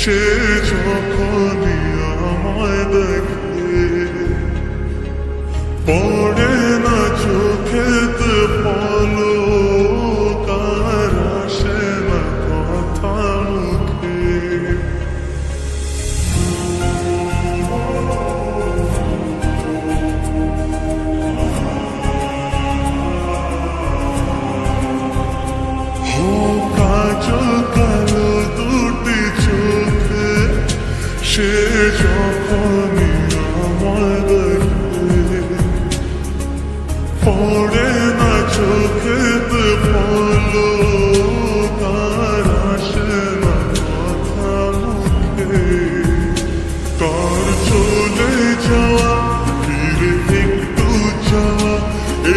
সে যখনই আমায় দেখে পড়ে না চোখেতে পলক আর আসে না কথা মুখে। কাজল কালো দুটি চোখে সে যখনই আমায় দেখে পড়ে না চোখেতে পলক আর আসে না কথা মুখে। তার চলে যাওয়া ফিরে একটু যাওয়া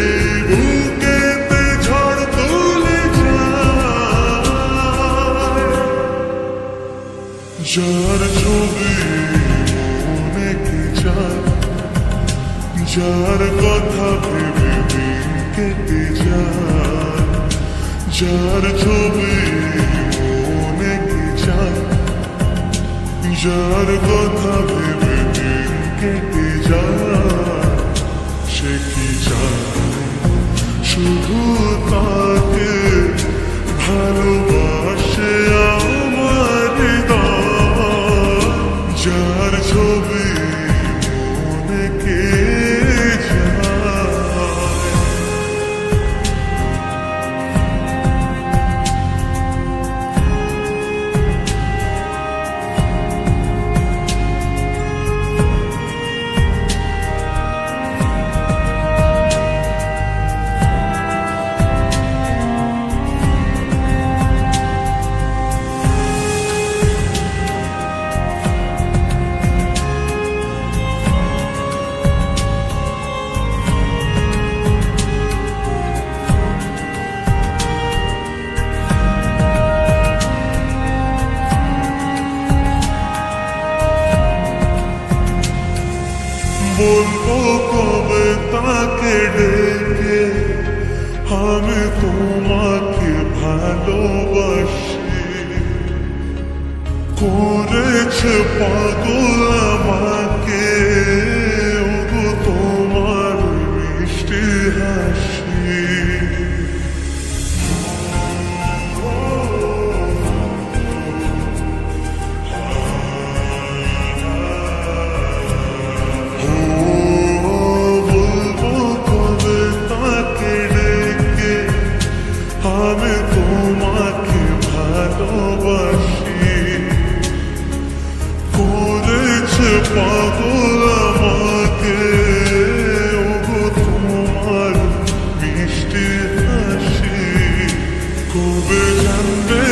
এই বুকেতে ঝড় তুলে যায়। যার ছবি মনে কে যায়, যার কথা ভেবে দিন কেটে যায়। যার ছবি মনে কে যায়, যার কথা ভেবে দিন কেটে যায়। সে কি জানে শুধু তাকে ভালোবাসে আমার হৃদয়। যার ছবি মনে কে বলবো কবে তাকে ডেকে আমি তোমাকে ভালোবাসি। করেছে পাগল আমাকে ওগো তোমার মিষ্টি হাসি। আমি তোমাকে ভালোবাসি। করেছে পাগল আমাকে ওগো তোমার মিষ্টি হাসি। কবে জানবে